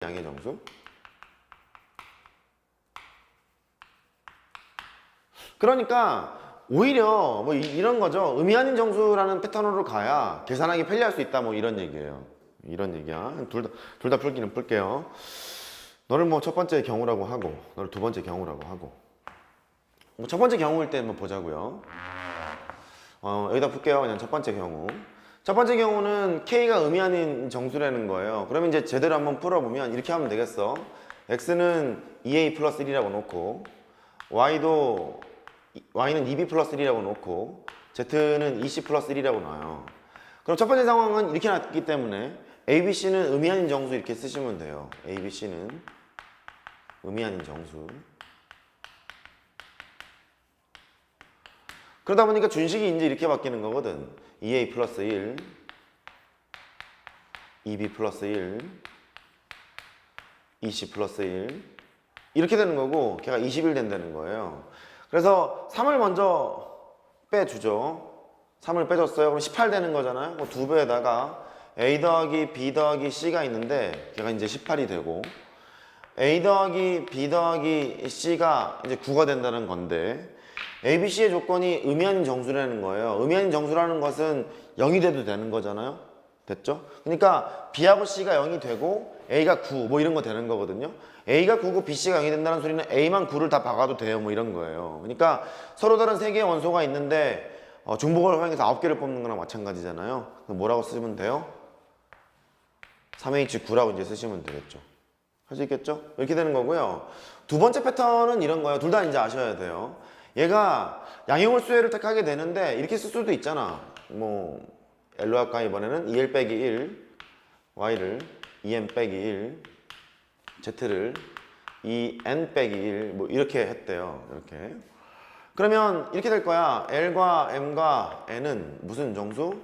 양의 정수. 그러니까 오히려 뭐 이런 거죠. 의미 아닌 정수라는 패턴으로 가야 계산하기 편리할 수 있다, 뭐 이런 얘기예요. 이런 얘기야. 둘 다 풀기는 풀게요. 너를 뭐 첫 번째 경우라고 하고, 너를 두 번째 경우라고 하고. 뭐 첫 번째 경우일 때 한번 보자고요. 여기다 풀게요. 그냥 첫 번째 경우. 첫 번째 경우는 K가 의미 아닌 정수라는 거예요. 그러면 이제 제대로 한번 풀어보면 이렇게 하면 되겠어. X는 2A 플러스 1이라고 놓고, Y는 2B 플러스 1이라고 놓고, Z는 2C 플러스 1이라고 놔요. 그럼 첫 번째 상황은 이렇게 놨기 때문에 ABC는 의미 아닌 정수 이렇게 쓰시면 돼요. ABC는 의미 아닌 정수. 그러다 보니까 준식이 이제 이렇게 바뀌는 거거든. 2A 플러스 1, 2B 플러스 1, 2C 플러스 1 이렇게 되는 거고, 걔가 21 된다는 거예요. 그래서 3을 먼저 빼주죠. 3을 빼줬어요. 그럼 18 되는 거잖아요. 그 2배에다가 A 더하기 B 더하기 C가 있는데 걔가 이제 18이 되고, A 더하기 B 더하기 C가 이제 9가 된다는 건데, ABC의 조건이 의미 아닌 정수라는 거예요. 의미 아닌 정수라는 것은 0이 돼도 되는 거잖아요. 됐죠? 그러니까 B하고 C가 0이 되고 A가 9 뭐 이런 거 되는 거거든요. A가 9고 BC가 0이 된다는 소리는 A만 9를 다 박아도 돼요, 뭐 이런 거예요. 그러니까 서로 다른 3개의 원소가 있는데 중복을 활용해서 9개를 뽑는 거랑 마찬가지잖아요. 그럼 뭐라고 쓰시면 돼요? 3H9라고 이제 쓰시면 되겠죠. 할 수 있겠죠? 이렇게 되는 거고요. 두 번째 패턴은 이런 거예요. 둘 다 이제 아셔야 돼요. 얘가 양형을 수혜를 택하게 되는데 이렇게 쓸 수도 있잖아. 뭐 L로 할까? 이번에는 2L 빼기 1, Y를 2N 빼기 1, Z를 2N 빼기 1, 뭐 이렇게 했대요. 이렇게. 그러면 이렇게 될 거야. L과 M과 N은 무슨 정수?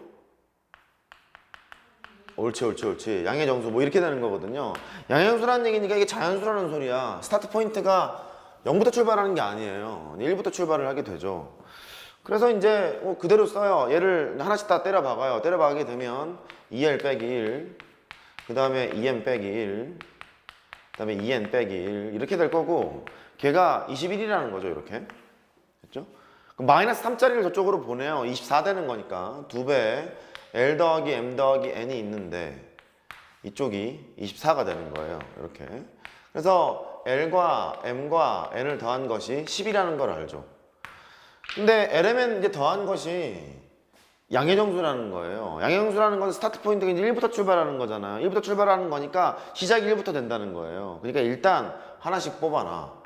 옳지. 양의 정수. 뭐 이렇게 되는 거거든요. 양의 정수라는 얘기니까 이게 자연수라는 소리야. 스타트 포인트가 0부터 출발하는 게 아니에요. 1부터 출발을 하게 되죠. 그래서 이제 그대로 써요. 얘를 하나씩 다 때려 박아요. 때려 박게 되면 2L 빼기 1, 그 다음에 2N 빼기 1, 그 다음에 2N 빼기 1 이렇게 될 거고, 걔가 21이라는 거죠. 이렇게. 됐죠? 그럼 마이너스 3짜리를 저쪽으로 보내요. 24 되는 거니까 2배 L 더하기 M 더하기 N이 있는데 이쪽이 24가 되는 거예요. 이렇게. 그래서 L과 M과 N을 더한 것이 10이라는 걸 알죠. 근데 LMN 이제 더한 것이 양의 정수라는 거예요. 양의 정수라는 건 스타트 포인트가 이제 1부터 출발하는 거잖아요. 1부터 출발하는 거니까 시작이 1부터 된다는 거예요. 그러니까 일단 하나씩 뽑아놔.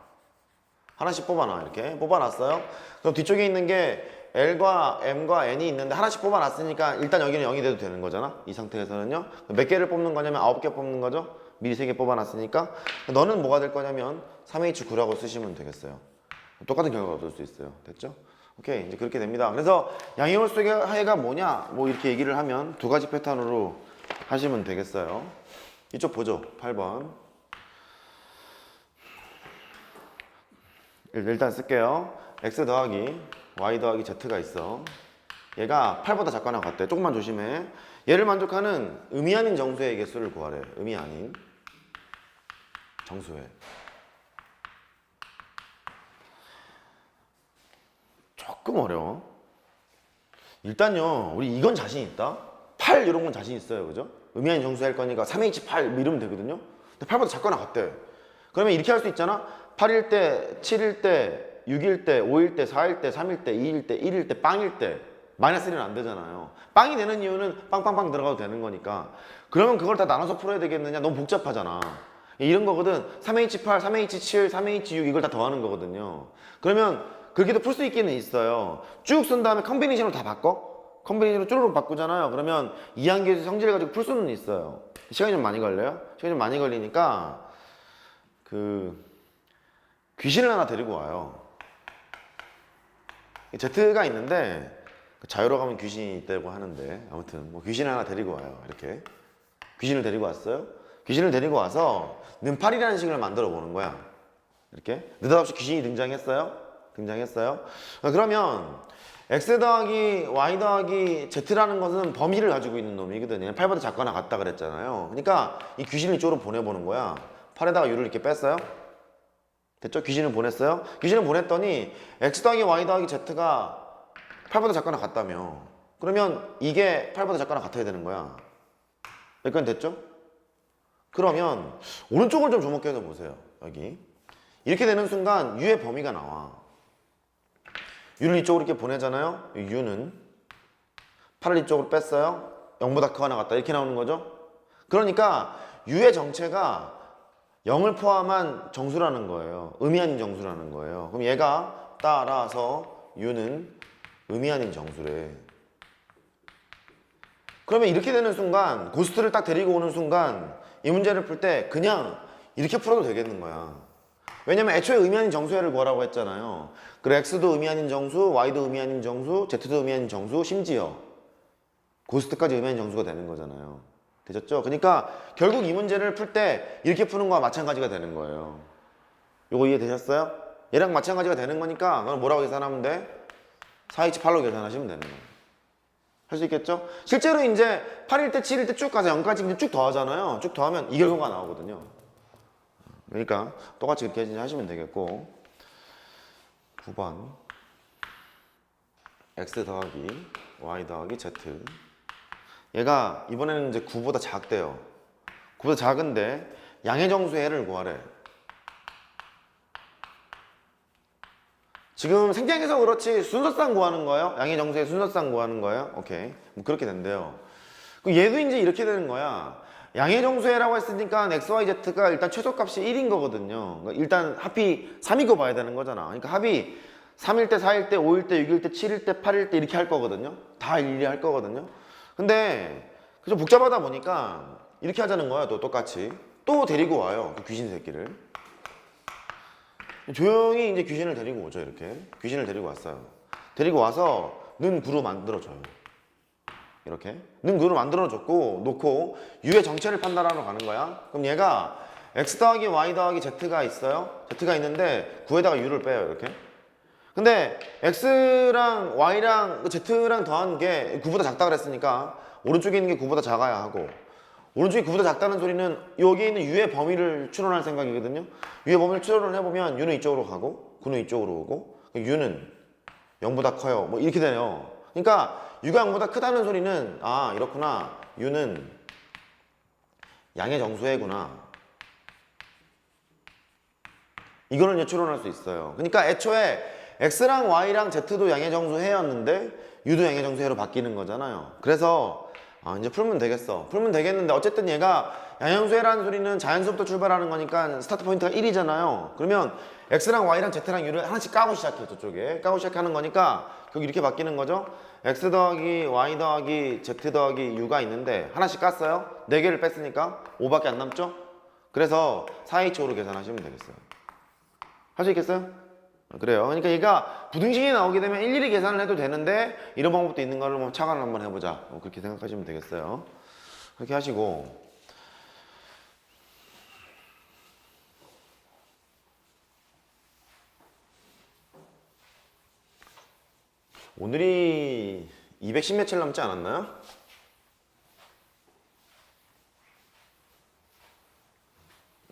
이렇게 뽑아놨어요. 그럼 뒤쪽에 있는 게 L과 M과 N이 있는데 하나씩 뽑아놨으니까 일단 여기는 0이 돼도 되는 거잖아. 이 상태에서는요. 몇 개를 뽑는 거냐면 9개 뽑는 거죠. 미리 3개 뽑아놨으니까. 너는 뭐가 될 거냐면 3H9라고 쓰시면 되겠어요. 똑같은 결과가 얻을 수 있어요. 됐죠? 오케이, 이제 그렇게 됩니다. 그래서 양형을 수의 하해가 뭐냐? 뭐 이렇게 얘기를 하면 두 가지 패턴으로 하시면 되겠어요. 이쪽 보죠. 8번. 일단 쓸게요. X 더하기 Y 더하기 Z가 있어. 얘가 8보다 작거나 같대. 조금만 조심해. 얘를 만족하는 의미 아닌 정수의 개수를 구하래. 의미 아닌 정수의. 조금 어려워. 일단요, 우리 이건 자신 있다. 8 이런 건 자신 있어요. 그죠? 의미 아닌 정수 할 거니까 3H8 이러면 되거든요. 근데 8보다 작거나 같대. 그러면 이렇게 할 수 있잖아. 8일 때, 7일 때, 6일 때, 5일 때, 4일 때, 3일 때, 2일 때, 1일 때, 빵일 때 마이너스 1은 안 되잖아요. 빵이 되는 이유는 빵빵빵 들어가도 되는 거니까. 그러면 그걸 다 나눠서 풀어야 되겠느냐? 너무 복잡하잖아. 이런 거거든. 3H8, 3H7, 3H6 이걸 다 더하는 거거든요. 그러면 그렇게도 풀 수 있기는 있어요. 쭉 쓴 다음에 컨비네이션으로 다 바꿔? 컨비네이션으로 쭈루룩 바꾸잖아요. 그러면 이항계수 성질을 가지고 풀 수는 있어요. 시간이 좀 많이 걸려요? 시간이 좀 많이 걸리니까 귀신을 하나 데리고 와요. Z가 있는데 자유로 가면 귀신이 있다고 하는데, 아무튼 뭐 귀신을 하나 데리고 와요. 이렇게 귀신을 데리고 왔어요. 귀신을 데리고 와서 는팔이라는 식을 만들어 보는 거야. 이렇게 느닷없이 귀신이 등장했어요. 그러면 x 더하기 y 더하기 z라는 것은 범위를 가지고 있는 놈이거든요. 8보다 작거나 같다 그랬잖아요. 그러니까 이 귀신을 이쪽으로 보내보는 거야. 8에다가 u를 이렇게 뺐어요. 됐죠? 귀신을 보냈어요. 귀신을 보냈더니 x 더하기 y 더하기 z가 8보다 작거나 같다며. 그러면 이게 8보다 작거나 같아야 되는 거야. 여기까지 됐죠? 그러면 오른쪽을 좀 주목해서 보세요. 여기 이렇게 되는 순간 u의 범위가 나와. u를 이쪽으로 이렇게 보내잖아요. u는 8을 이쪽으로 뺐어요. 0보다 크거나 같다 이렇게 나오는 거죠. 그러니까 u의 정체가 0을 포함한 정수라는 거예요. 의미 아닌 정수라는 거예요. 그럼 얘가 따라서 u는 의미 아닌 정수래. 그러면 이렇게 되는 순간 고스트를 딱 데리고 오는 순간 이 문제를 풀 때 그냥 이렇게 풀어도 되겠는 거야. 왜냐면 애초에 의미 아닌 정수를 구하라고 했잖아요. 그래 x도 의미 아닌 정수, y도 의미 아닌 정수, z도 의미 아닌 정수, 심지어 고스트까지 의미 아닌 정수가 되는 거잖아요. 되셨죠? 그러니까 결국 이 문제를 풀 때 이렇게 푸는 거와 마찬가지가 되는 거예요. 요거 이해되셨어요? 얘랑 마찬가지가 되는 거니까 그건 뭐라고 계산하면 돼? 4h 8로 계산하시면 되는 거예요. 할 수 있겠죠? 실제로 이제 8일 때 7일 때 쭉 가서 0까지 이제 쭉 더하잖아요. 쭉 더하면 이 결과가 나오거든요. 그러니까 똑같이 그렇게 하시면 되겠고 9번 x 더하기 y 더하기 z 얘가 이번에는 이제 9보다 작대요. 9보다 작은데 양의 정수의 해를 구하래. 지금 생략해서 그렇지 순서상 구하는 거예요? 양의 정수의 순서상 구하는 거예요? 오케이. 뭐 그렇게 된대요. 얘도 이제 이렇게 되는 거야. 양의 정수해라고 했으니까 x, y, z가 일단 최소값이 1인 거거든요. 일단 합이 3이고 봐야 되는 거잖아. 그러니까 합이 3일 때, 4일 때, 5일 때, 6일 때, 7일 때, 8일 때 이렇게 할 거거든요. 다 일일이 할 거거든요. 근데 좀 복잡하다 보니까 이렇게 하자는 거야. 또 똑같이. 또 데리고 와요. 그 귀신 새끼를. 조용히 이제 귀신을 데리고 오죠. 이렇게. 귀신을 데리고 왔어요. 데리고 와서 는 구로 만들어줘요. 이렇게 는 구로 만들어줬고 놓고 u의 정체를 판단하러 가는 거야. 그럼 얘가 x 더하기 y 더하기 z가 있어요. z가 있는데 9에다가 u를 빼요. 이렇게. 근데 x랑 y랑 z랑 더한 게 9보다 작다 그랬으니까 오른쪽에 있는 게 9보다 작아야 하고 오른쪽이 9보다 작다는 소리는 여기 있는 u의 범위를 추론할 생각이거든요. u의 범위를 추론을 해보면 u는 이쪽으로 가고 9는 이쪽으로 오고 u는 0보다 커요. 뭐 이렇게 되네요. 그러니까 u가 0보다 크다는 소리는 아 이렇구나. u는 양의 정수해구나. 이거는 이제 추론할 수 있어요. 그러니까 애초에 x랑 y랑 z도 양의 정수해였는데 u도 양의 정수해로 바뀌는 거잖아요. 그래서 이제 풀면 되겠어. 풀면 되겠는데 어쨌든 얘가 양형수해라는 소리는 자연수부터 출발하는 거니까 스타트 포인트가 1이잖아요. 그러면 x랑 y랑 z랑 u를 하나씩 까고 시작해. 저쪽에 까고 시작하는 거니까 여기 이렇게 바뀌는 거죠. x 더하기 y 더하기 z 더하기 u가 있는데 하나씩 깠어요. 4개를 뺐으니까 5밖에 안 남죠. 그래서 4h5로 계산하시면 되겠어요. 할 수 있겠어요? 그래요. 그러니까 얘가 부등식이 나오게 되면 일일이 계산을 해도 되는데 이런 방법도 있는 거를 한번 착안을 한번 해보자. 그렇게 생각하시면 되겠어요. 그렇게 하시고 오늘이 210 며칠 남지 않았나요?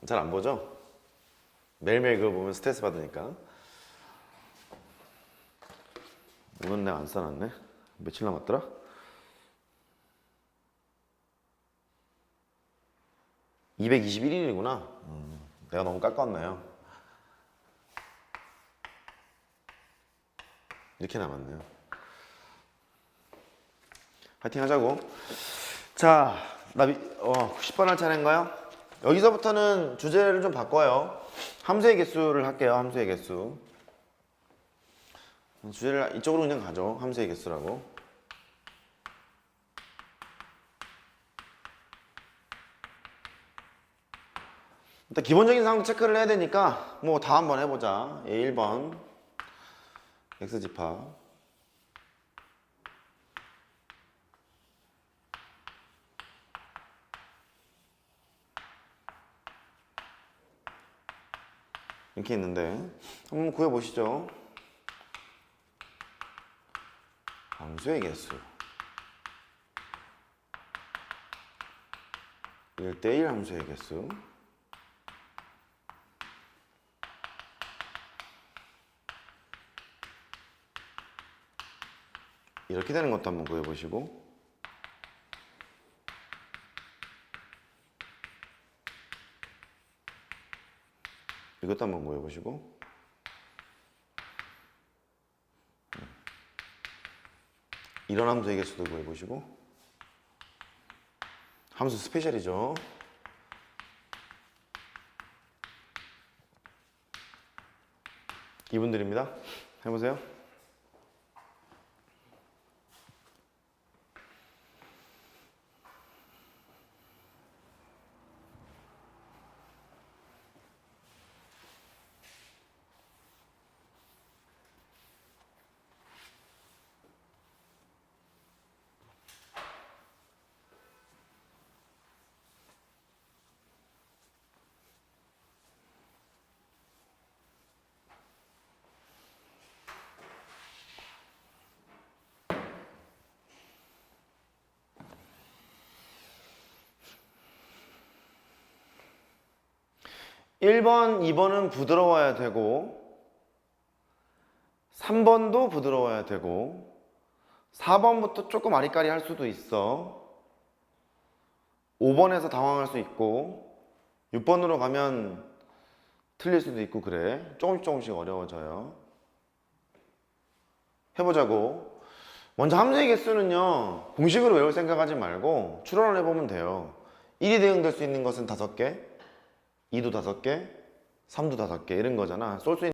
잘 안 보죠? 매일매일 그거 보면 스트레스 받으니까. 오늘 내가 안 써놨네. 며칠 남았더라? (221일이구나) 내가 너무 깎았네요. 이렇게 남았네요. 파이팅 하자고. 자, 나 90번 할 차례인가요? 여기서부터는 주제를 좀 바꿔요. 함수의 개수를 할게요. 함수의 개수. 주제를 이쪽으로 그냥 가죠. 함수의 개수라고. 일단 기본적인 사항도 체크를 해야 되니까 뭐 다 한번 해보자. 1번 x집합 이렇게 있는데 한번 구해보시죠. 함수의 개수 1대1 함수의 개수 이렇게 되는 것도 한번 구해보시고 이것도 한번 구해보시고 이런 함수의 개수도 구해보시고 함수 스페셜이죠. 이분들입니다. 해보세요. 일 번 2번은 부드러워야 되고 3번도 부드러워야 되고 4번부터 조금 아리까리 할 수도 있어. 5번에서 당황할 수 있고 6번으로 가면 틀릴 수도 있고 그래. 조금씩 어려워져요. 해보자고. 먼저 함수의 개수는요 공식으로 외울 생각하지 말고 추론을 해보면 돼요. 1이 대응될 수 있는 것은 5개 2도 5개 3도 5개 이런 거잖아. 쏠 수 있는